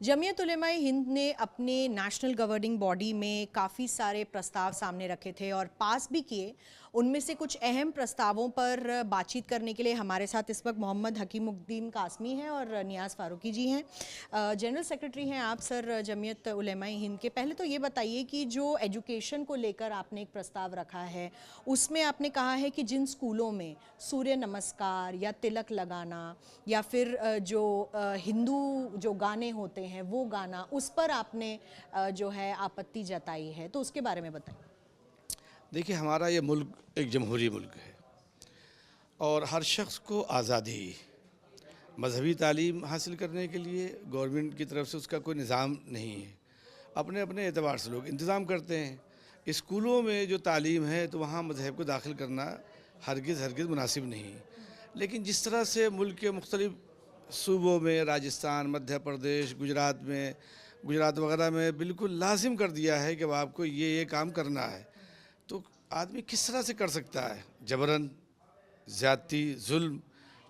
जमीयत उलेमा हिंद ने अपने national governing body में काफ़ी सारे प्रस्ताव सामने रखे थे और पास भी किए। उनमें से कुछ अहम प्रस्तावों पर बातचीत करने के लिए हमारे साथ इस वक्त मोहम्मद हकीमुद्दीन कासमी हैं और नियाज़ फारूकी जी हैं। जनरल सेक्रेटरी हैं आप सर जमीयत उलेमा हिंद के। पहले तो ये बताइए कि जो एजुकेशन को लेकर आपने एक प्रस्ताव रखा है, उसमें आपने कहा है कि जिन स्कूलों में सूर्य नमस्कार या तिलक लगाना या फिर जो हिंदू जो गाने होते हैं वो गाना, उस पर आपने जो है आपत्ति जताई है, तो उसके बारे में बताइए। देखिए, हमारा ये मुल्क एक जमहूरी मुल्क है और हर शख्स को आज़ादी मजहबी तालीम हासिल करने के लिए गवर्नमेंट की तरफ से उसका कोई निज़ाम नहीं है। अपने अपने एतबार से लोग इंतज़ाम करते हैं। स्कूलों में जो तालीम है तो वहाँ मजहब को दाखिल करना हरगिज़ मुनासिब नहीं। लेकिन जिस तरह से मुल्क के मुख्तलिफ सूबों में, राजस्थान, मध्य प्रदेश, गुजरात वगैरह में बिल्कुल लाजिम कर दिया है कि अब आपको ये काम करना है, तो आदमी किस तरह से कर सकता है? जबरन, ज़्यादती, जुल्म।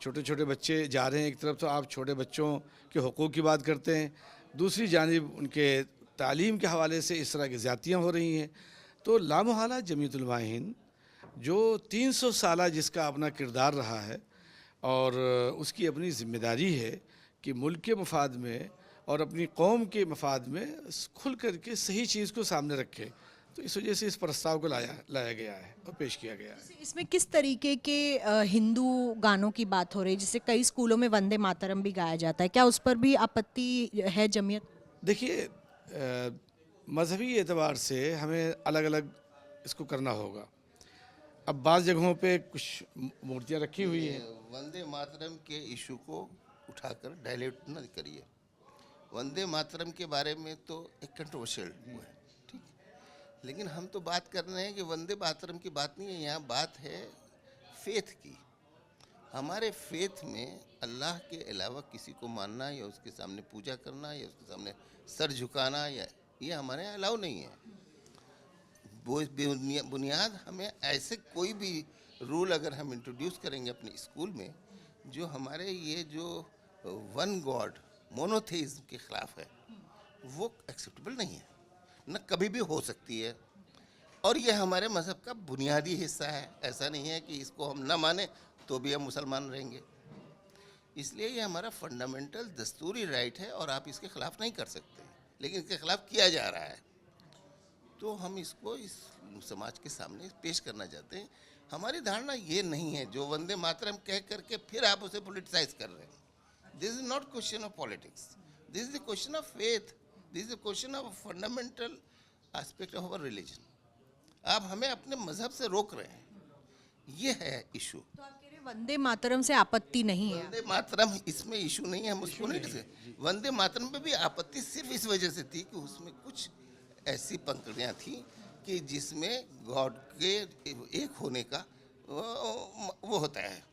छोटे छोटे बच्चे जा रहे हैं, एक तरफ तो आप छोटे बच्चों के हुकूक़ की बात करते हैं, दूसरी जानिब उनके तालीम के हवाले से इस तरह की ज़्यादतियाँ हो रही हैं। तो लामोहला जमीयत उलमा हिंद जो 300 साला जिसका अपना किरदार रहा है और उसकी अपनी ज़िम्मेदारी है कि मुल्क के मफाद में और अपनी कौम के मफाद में खुल करके सही चीज़ को सामने रखे, तो इस वजह से इस प्रस्ताव को लाया गया है और पेश किया गया है। इसमें किस तरीके के हिंदू गानों की बात हो रही है? जिससे कई स्कूलों में वंदे मातरम भी गाया जाता है, क्या उस पर भी आपत्ति है जमीयत? देखिए, मजहबी एतबार से हमें अलग अलग इसको करना होगा। अब बाज़ जगहों पे कुछ मूर्तियाँ रखी हुई हैं। वंदे मातरम के इशू को उठाकर डायल्यूट न करिए। वंदे मातरम के बारे में तो एक कंट्रोवर्शियल हुआ है, ठीक है, लेकिन हम तो बात कर रहे हैं कि वंदे मातरम की बात नहीं है, यहाँ बात है फेथ की। हमारे फेथ में अल्लाह के अलावा किसी को मानना या उसके सामने पूजा करना या उसके सामने सर झुकाना या ये हमारे यहाँ अलाउ नहीं है। वो बुनियाद हमें ऐसे कोई भी रूल अगर हम इंट्रोड्यूस करेंगे अपने स्कूल में जो हमारे ये जो वन गॉड मोनोथेइज्म के ख़िलाफ़ है, वो एक्सेप्टेबल नहीं है, न कभी भी हो सकती है। और ये हमारे मज़हब का बुनियादी हिस्सा है। ऐसा नहीं है कि इसको हम न माने तो भी हम मुसलमान रहेंगे। इसलिए ये हमारा फंडामेंटल दस्तूरी राइट है और आप इसके ख़िलाफ़ नहीं कर सकते, लेकिन इसके ख़िलाफ़ किया जा रहा है, तो हम इसको इस समाज के सामने पेश करना चाहते हैं। हमारी धारणा ये नहीं है जो वंदे मातरम कह करके फिर आप उसे पोलिटिसाइज कर रहे हैं। This is not question of politics, this is the question of faith, this is the question of fundamental aspect of our religion. आप हमें अपने मजहब से रोक रहे हैं, ये है इशू। तो आप कह रहे हैं वंदे मातरम से आपत्ति नहीं है? वंदे मातरम इसमें इशू नहीं है, हम उसको नहीं से वंदे मातरम पे भी आपत्ति सिर्फ इस वजह से थी कि उसमें कुछ ऐसी पंक्तियाँ थी कि जिसमें गॉड के एक होने का वो होता है,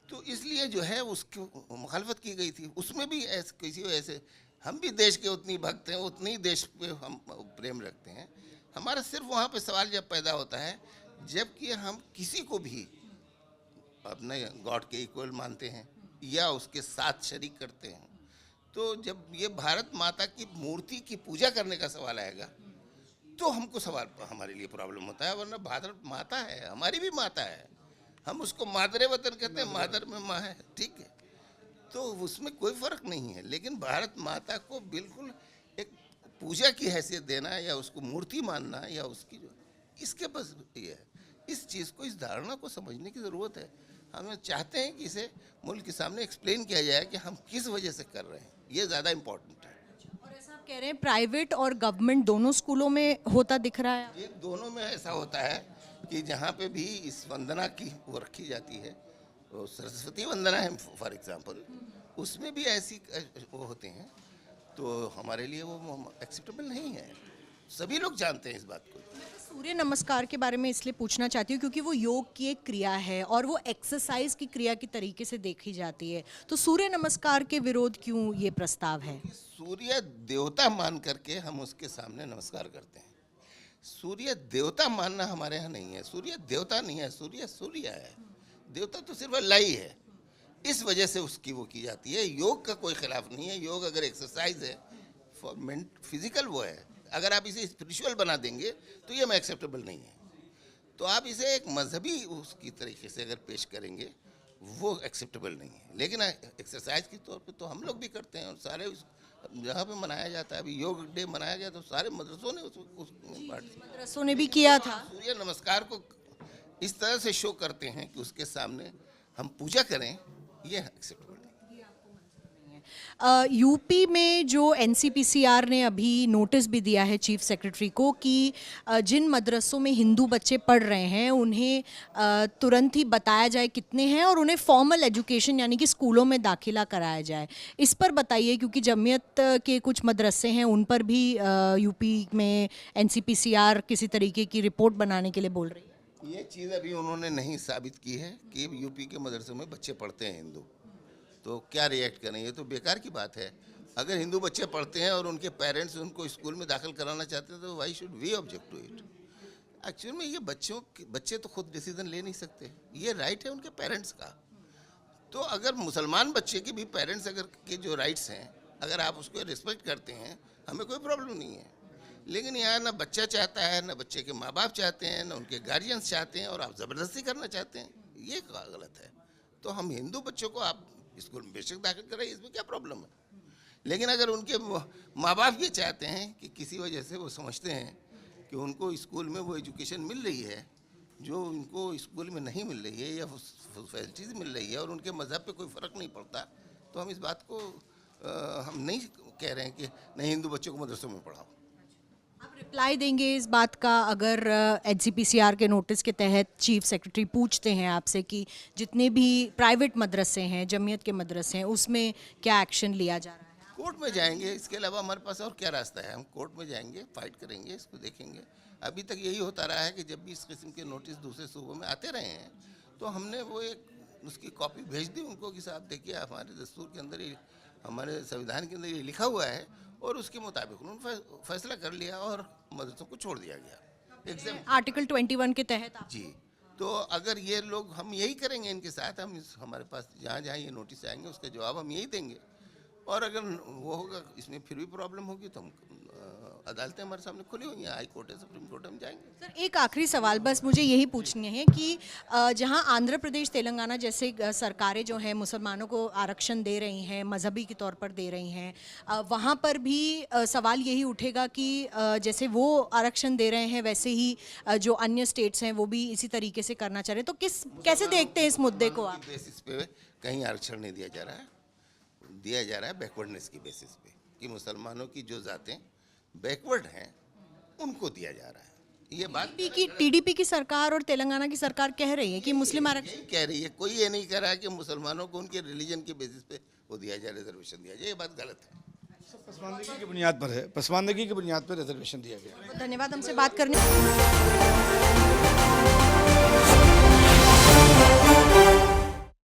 तो इसलिए जो है उसकी मुखालफत की गई थी। उसमें भी ऐसे किसी ऐसे हम भी देश के उतनी भक्त हैं, उतनी ही देश पे हम प्रेम रखते हैं। हमारा सिर्फ वहाँ पे सवाल जब पैदा होता है जबकि हम किसी को भी अपने गॉड के इक्वल मानते हैं या उसके साथ शरीक करते हैं, तो जब ये भारत माता की मूर्ति की पूजा करने का सवाल आएगा तो हमको सवाल हमारे लिए प्रॉब्लम होता है। वरना भारत माता है, हमारी भी माता है, हम उसको मादरे वतन कहते हैं, मादर में माँ है, ठीक है, तो उसमें कोई फ़र्क नहीं है। लेकिन भारत माता को बिल्कुल एक पूजा की हैसियत देना या उसको मूर्ति मानना या उसकी जो इसके बस ये है, इस चीज़ को, इस धारणा को समझने की ज़रूरत है। हम चाहते हैं कि इसे मुल्क के सामने एक्सप्लेन किया जाए कि हम किस वजह से कर रहे हैं, ये ज़्यादा इम्पोर्टेंट है। और ऐसा आप कह रहे हैं प्राइवेट और गवर्नमेंट दोनों स्कूलों में होता दिख रहा है? ये दोनों में ऐसा होता है कि जहाँ पे भी इस वंदना की वो रखी जाती है, तो सरस्वती वंदना है फॉर एग्जांपल, उसमें भी ऐसी वो होते हैं, तो हमारे लिए वो एक्सेप्टेबल नहीं है। सभी लोग जानते हैं इस बात को। सूर्य नमस्कार के बारे में इसलिए पूछना चाहती हूँ क्योंकि वो योग की एक क्रिया है और वो एक्सरसाइज की क्रिया की तरीके से देखी जाती है, तो सूर्य नमस्कार के विरोध क्यों ये प्रस्ताव है? सूर्य देवता मान करके हम उसके सामने नमस्कार करते हैं। सूर्य देवता मानना हमारे यहाँ नहीं है। सूर्य देवता नहीं है, सूर्य सूर्य है। देवता तो सिर्फ अल्लाह ही है। इस वजह से उसकी वो की जाती है। योग का कोई खिलाफ नहीं है, योग अगर एक्सरसाइज है फॉर फिजिकल वो है, अगर आप इसे स्पिरिचुअल बना देंगे तो ये मैं एक्सेप्टेबल नहीं है। तो आप इसे एक मजहबी उसकी तरीके से अगर पेश करेंगे वो एक्सेप्टेबल नहीं है। लेकिन एक्सरसाइज के तौर पे तो हम लोग भी करते हैं, और सारे जहाँ पे मनाया जाता है, अभी योग डे मनाया गया तो सारे मदरसों ने उस मदरसों ने भी किया था। सूर्य नमस्कार को इस तरह से शो करते हैं कि उसके सामने हम पूजा करें, ये एक्सेप्टेबल नहीं। यूपी में जो एनसीपीसीआर ने अभी नोटिस भी दिया है चीफ सेक्रेटरी को कि जिन मदरसों में हिंदू बच्चे पढ़ रहे हैं उन्हें तुरंत ही बताया जाए कितने हैं और उन्हें फॉर्मल एजुकेशन यानी कि स्कूलों में दाखिला कराया जाए। इस पर बताइए, क्योंकि जमीयत के कुछ मदरसे हैं उन पर भी यूपी में एनसीपीसीआर किसी तरीके की रिपोर्ट बनाने के लिए बोल रही है। ये चीज़ अभी उन्होंने नहीं साबित की है कि यूपी के मदरसों में बच्चे पढ़ते हैं हिंदू, तो क्या रिएक्ट करें, ये तो बेकार की बात है। अगर हिंदू बच्चे पढ़ते हैं और उनके पेरेंट्स उनको स्कूल में दाखिल कराना चाहते हैं तो why should we object to it. Actual में ये बच्चे तो खुद डिसीजन ले नहीं सकते, ये राइट है उनके पेरेंट्स का। तो अगर मुसलमान बच्चे के भी पेरेंट्स अगर के जो राइट्स हैं अगर आप उसको रिस्पेक्ट करते हैं, हमें कोई प्रॉब्लम नहीं है। लेकिन यहाँ ना बच्चा चाहता है, ना बच्चे के माँ बाप चाहते हैं, ना उनके गार्जियंस चाहते हैं, और आप ज़बरदस्ती करना चाहते हैं, ये गलत है। तो हम हिंदू बच्चों को आप स्कूल में बेशक दाखिल कराइए, इसमें क्या प्रॉब्लम है। लेकिन अगर उनके माँ बाप ये चाहते हैं कि किसी वजह से वो समझते हैं कि उनको स्कूल में वो एजुकेशन मिल रही है जो उनको स्कूल में नहीं मिल रही है या फैसिलिटीज़ मिल रही है और उनके मज़हब पे कोई फ़र्क नहीं पड़ता, तो हम इस बात को हम नहीं कह रहे हैं कि नहीं हिंदू बच्चों को मदरसों में पढ़ाओ। आप रिप्लाई देंगे इस बात का अगर एनसीपीसीआर के नोटिस के तहत चीफ सेक्रेटरी पूछते हैं आपसे कि जितने भी प्राइवेट मदरसे हैं, जमीयत के मदरसे हैं, उसमें क्या एक्शन लिया जा रहा है? कोर्ट में जाएंगे, इसके अलावा हमारे पास और क्या रास्ता है। हम कोर्ट में जाएंगे, फाइट करेंगे, इसको देखेंगे। अभी तक यही होता रहा है कि जब भी इस किस्म के नोटिस दूसरे सूबों में आते रहे हैं तो हमने वो एक उसकी कॉपी भेज दी उनको कि साहब देखिए हमारे दस्तूर के अंदर ये, हमारे संविधान के अंदर ये लिखा हुआ है, और उसके मुताबिक उन्होंने फैसला कर लिया और मदरसों को छोड़ दिया गया एग्जाम आर्टिकल 21 के तहत जी। तो अगर ये लोग, हम यही करेंगे इनके साथ, हमारे पास जहाँ जहाँ ये नोटिस आएंगे उसका जवाब हम यही देंगे, और अगर वो होगा इसमें फिर भी प्रॉब्लम होगी तो हम अदालतें हमारे सामने खुली हुई हैं, हाई कोर्ट है, सुप्रीम कोर्ट, हम जाएंगे। सर एक आखिरी सवाल बस मुझे यही पूछनी है कि जहां आंध्र प्रदेश तेलंगाना जैसे सरकारें जो हैं मुसलमानों को आरक्षण दे रही हैं, मजहबी के तौर पर दे रही हैं, वहां पर भी सवाल यही उठेगा कि जैसे वो आरक्षण दे रहे हैं वैसे ही जो अन्य स्टेट्स हैं वो भी इसी तरीके से करना चाह रहे हैं, तो कैसे देखते हैं इस मुद्दे को आप? बेसिस पे कहीं आरक्षण नहीं दिया जा रहा है, दिया जा रहा है बैकवर्डनेस की बेसिस पे कि मुसलमानों की जो जातें बैकवर्ड हैं उनको दिया जा रहा है। ये बात टीडीपी की सरकार और तेलंगाना की सरकार कह रही है कि मुस्लिम आरक्षण कह रही है, कोई ये नहीं कह रहा है कि मुसलमानों को उनके रिलीजन के बेसिस पे वो दिया जाए, रिजर्वेशन दिया जाए, ये बात गलत है। पसमानदगी की बुनियाद पर है, पसमानदगी की बुनियाद पर रिजर्वेशन दिया गया। धन्यवाद हमसे बात करने